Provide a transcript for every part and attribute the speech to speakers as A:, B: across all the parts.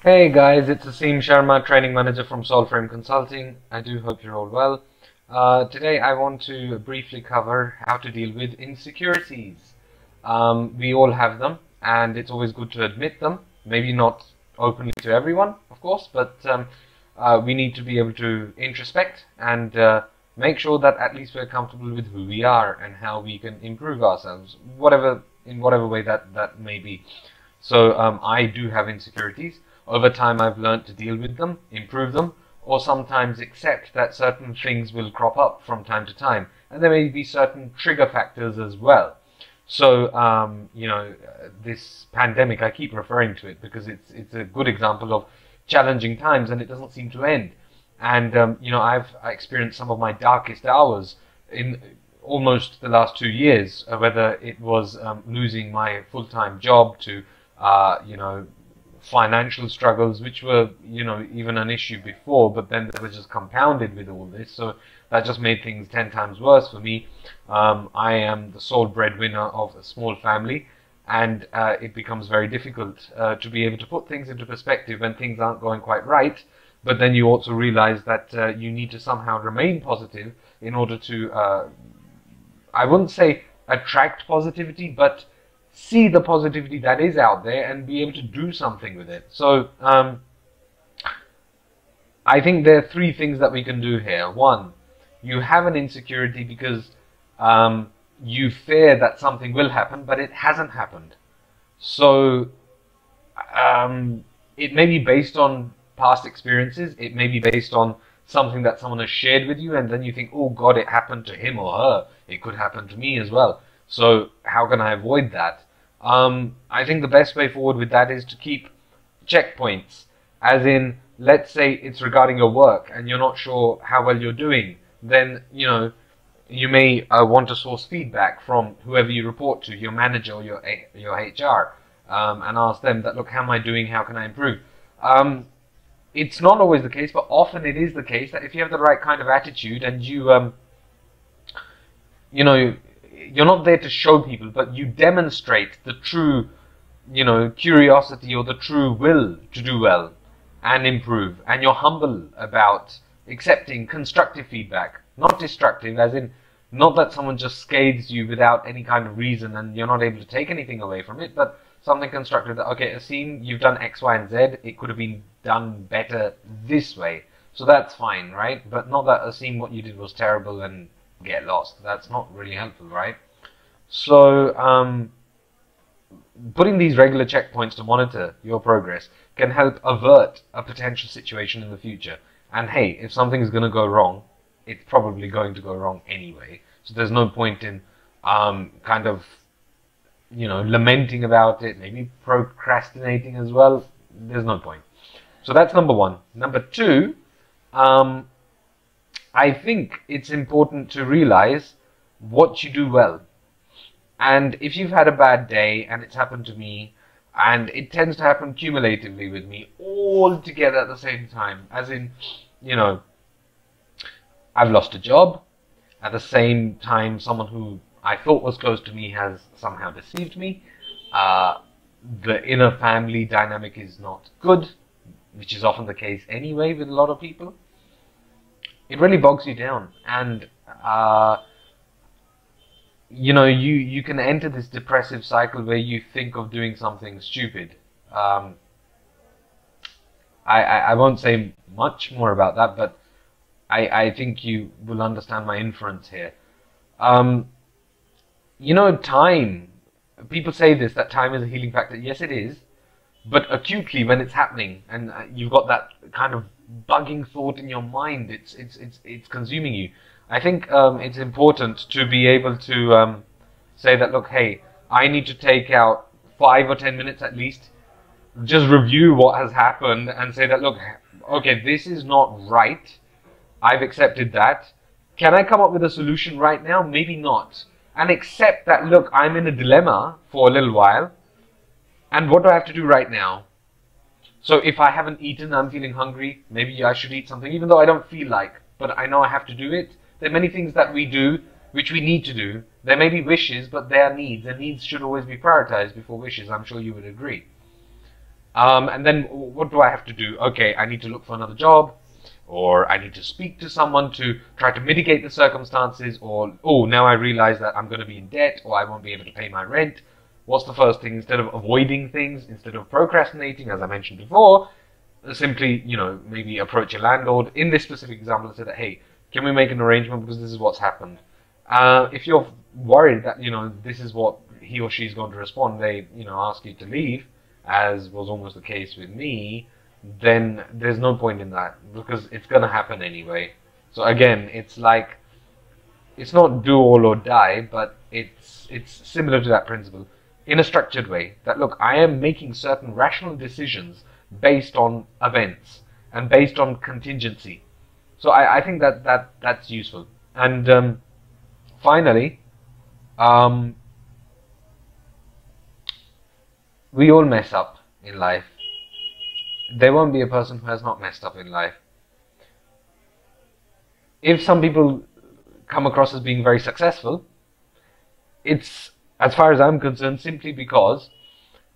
A: Hey guys, it's Aseem Sharma, training manager from Solframe Consulting. I do hope you're all well. Today I want to briefly cover how to deal with insecurities. We all have them, and it's always good to admit them. Maybe not openly to everyone, of course, but we need to be able to introspect and make sure that at least we're comfortable with who we are and how we can improve ourselves, in whatever way that may be. So I do have insecurities. Over time, I've learned to deal with them, improve them, or sometimes accept that certain things will crop up from time to time. And there may be certain trigger factors as well. So, this pandemic, I keep referring to it because it's a good example of challenging times, and it doesn't seem to end. And, I've experienced some of my darkest hours in almost the last 2 years, whether it was losing my full-time job to, financial struggles, which were, even an issue before, but then they were just compounded with all this. So that just made things 10 times worse for me. I am the sole breadwinner of a small family, and it becomes very difficult to be able to put things into perspective when things aren't going quite right. But then you also realize that you need to somehow remain positive in order to, I wouldn't say attract positivity, but see the positivity that is out there and be able to do something with it. So I think there are three things that we can do here. One, you have an insecurity because you fear that something will happen, but it hasn't happened. So it may be based on past experiences. It may be based on something that someone has shared with you, and then you think, oh God, it happened to him or her. It could happen to me as well. So how can I avoid that? I think the best way forward with that is to keep checkpoints. As in, let's say it's regarding your work and you're not sure how well you're doing. Then, you may want to source feedback from whoever you report to, your manager or your HR, and ask them that, look, how am I doing? How can I improve? It's not always the case, but often it is the case that if you have the right kind of attitude and you're not there to show people, but you demonstrate the true, curiosity or the true will to do well and improve, and you're humble about accepting constructive feedback, not destructive, as in not that someone just scathes you without any kind of reason and you're not able to take anything away from it, but something constructive that, okay, Aseem, you've done X, Y, and Z, it could have been done better this way. So that's fine, right? But not that, Aseem, what you did was terrible and get lost. That's not really helpful, right? So putting these regular checkpoints to monitor your progress can help avert a potential situation in the future. And hey, if something is going to go wrong, it's probably going to go wrong anyway. So there's no point in lamenting about it, maybe procrastinating as well. There's no point. So that's number one. Number two, I think it's important to realize what you do well. And if you've had a bad day, and it's happened to me, and it tends to happen cumulatively with me, all together at the same time, as in, I've lost a job, at the same time someone who I thought was close to me has somehow deceived me, the inner family dynamic is not good, which is often the case anyway with a lot of people. It really bogs you down, and you can enter this depressive cycle where you think of doing something stupid. I won't say much more about that, but I think you will understand my inference here. Time. People say this, that time is a healing factor. Yes, it is. But acutely when it's happening and you've got that kind of bugging thought in your mind, it's consuming you. I think it's important to be able to say that, look, hey, I need to take out 5 or 10 minutes at least, just review what has happened and say that, look, okay, this is not right. I've accepted that. Can I come up with a solution right now? Maybe not. And accept that, look, I'm in a dilemma for a little while. And what do I have to do right now? So if I haven't eaten, I'm feeling hungry, maybe I should eat something, even though I don't feel like, but I know I have to do it. There are many things that we do which we need to do. There may be wishes, but they are needs, and needs should always be prioritized before wishes. I'm sure you would agree. And then what do I have to do? Okay, I need to look for another job, or I need to speak to someone to try to mitigate the circumstances, or, oh, now I realize that I'm going to be in debt, or I won't be able to pay my rent. What's the first thing? Instead of avoiding things, instead of procrastinating, as I mentioned before, simply, maybe approach your landlord. In this specific example, I said that, hey, can we make an arrangement because this is what's happened. If you're worried that, this is what he or she's going to respond, they, ask you to leave, as was almost the case with me, then there's no point in that because it's going to happen anyway. So again, it's like, it's not do all or die, but it's similar to that principle in a structured way that, look, I am making certain rational decisions based on events and based on contingency. So I think that's useful. And finally, we all mess up in life. There won't be a person who has not messed up in life. If some people come across as being very successful, it's, as far as I'm concerned, simply because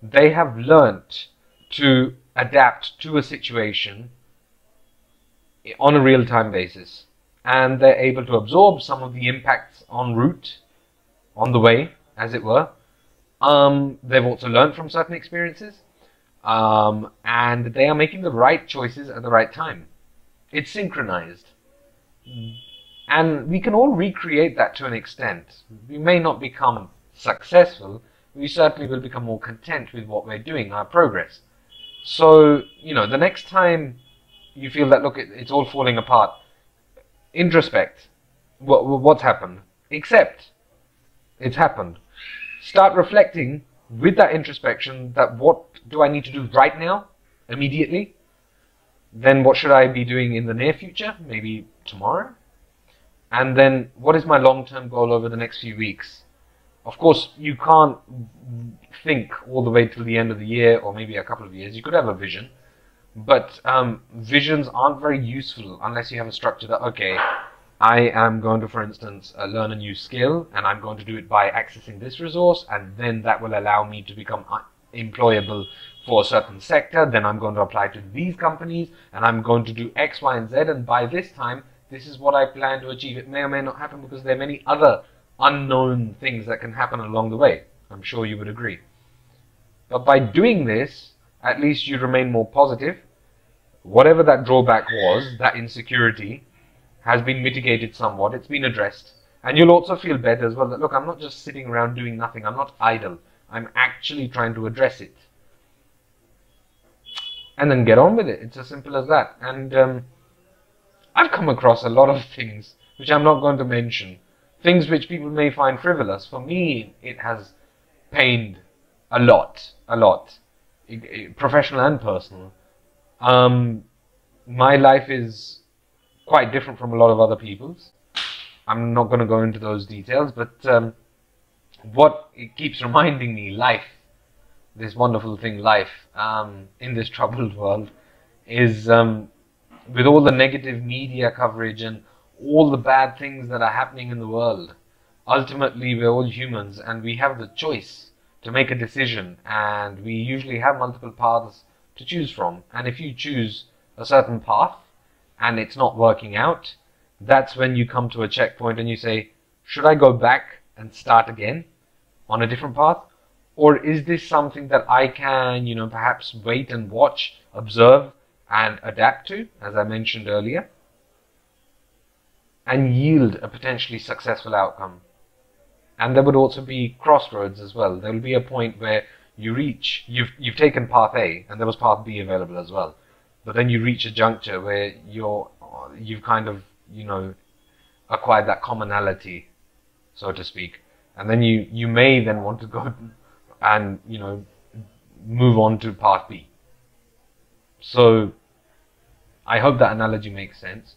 A: they have learnt to adapt to a situation on a real-time basis, and they're able to absorb some of the impacts en route, on the way, as it were. They've also learned from certain experiences, and they are making the right choices at the right time. It's synchronized. And we can all recreate that to an extent. We may not become successful, we certainly will become more content with what we're doing, our progress. So, the next time you feel that, look, it's all falling apart, introspect. What's happened? Accept it's happened. Start reflecting with that introspection that what do I need to do right now, immediately? Then what should I be doing in the near future, maybe tomorrow? And then what is my long-term goal over the next few weeks? Of course, you can't think all the way till the end of the year or maybe a couple of years. You could have a vision, but visions aren't very useful unless you have a structure that, okay, I am going to, for instance, learn a new skill, and I'm going to do it by accessing this resource, and then that will allow me to become employable for a certain sector. Then I'm going to apply to these companies, and I'm going to do X, Y, and Z, and by this time, this is what I plan to achieve. It may or may not happen because there are many other unknown things that can happen along the way. I'm sure you would agree. But by doing this, at least you remain more positive. Whatever that drawback was, that insecurity, has been mitigated somewhat. It's been addressed. And you'll also feel better as well that, look, I'm not just sitting around doing nothing. I'm not idle. I'm actually trying to address it. And then get on with it. It's as simple as that. And I've come across a lot of things which I'm not going to mention. Things which people may find frivolous. For me, it has pained a lot. Professional and personal. My life is quite different from a lot of other people's. I'm not going to go into those details, but what it keeps reminding me, life, this wonderful thing, life, in this troubled world, is with all the negative media coverage and all the bad things that are happening in the world, ultimately we're all humans and we have the choice to make a decision, and we usually have multiple paths to choose from. And if you choose a certain path, and it's not working out, that's when you come to a checkpoint and you say, should I go back and start again on a different path? Or is this something that I can, perhaps wait and watch, observe, and adapt to, as I mentioned earlier, and yield a potentially successful outcome? And there would also be crossroads as well. There will be a point where you reach, you've taken path A, and there was path B available as well. But then you reach a juncture where you've kind of, acquired that commonality, so to speak. And then you may then want to go and, move on to path B. So I hope that analogy makes sense.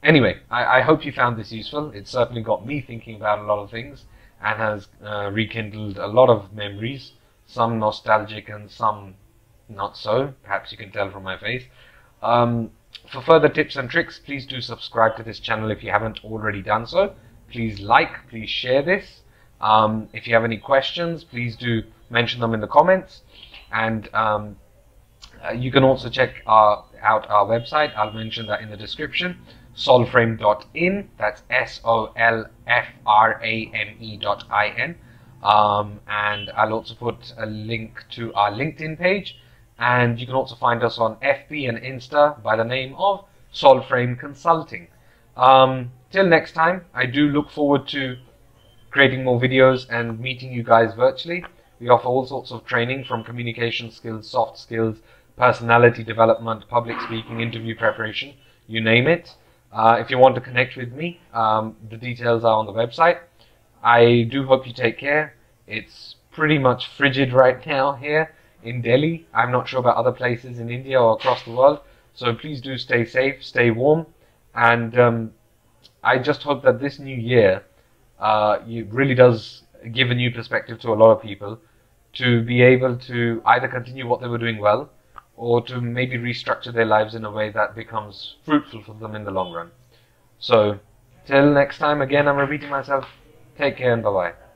A: Anyway, I hope you found this useful. It certainly got me thinking about a lot of things and has rekindled a lot of memories, some nostalgic and some not so. Perhaps you can tell from my face. For further tips and tricks, please do subscribe to this channel if you haven't already done so. Please like, please share this. If you have any questions, please do mention them in the comments. And you can also check out our website. I'll mention that in the description. Solframe.in. That's SOLFRAME.in. And I'll also put a link to our LinkedIn page. And you can also find us on FB and Insta by the name of Solframe Consulting. Till next time, I do look forward to creating more videos and meeting you guys virtually. We offer all sorts of training from communication skills, soft skills, personality development, public speaking, interview preparation, you name it. If you want to connect with me, the details are on the website. I do hope you take care. It's pretty much frigid right now here in Delhi. I'm not sure about other places in India or across the world. So please do stay safe, stay warm. And I just hope that this new year it really does give a new perspective to a lot of people to be able to either continue what they were doing well or to maybe restructure their lives in a way that becomes fruitful for them in the long run. So, till next time, again, I'm repeating myself. Take care and bye-bye.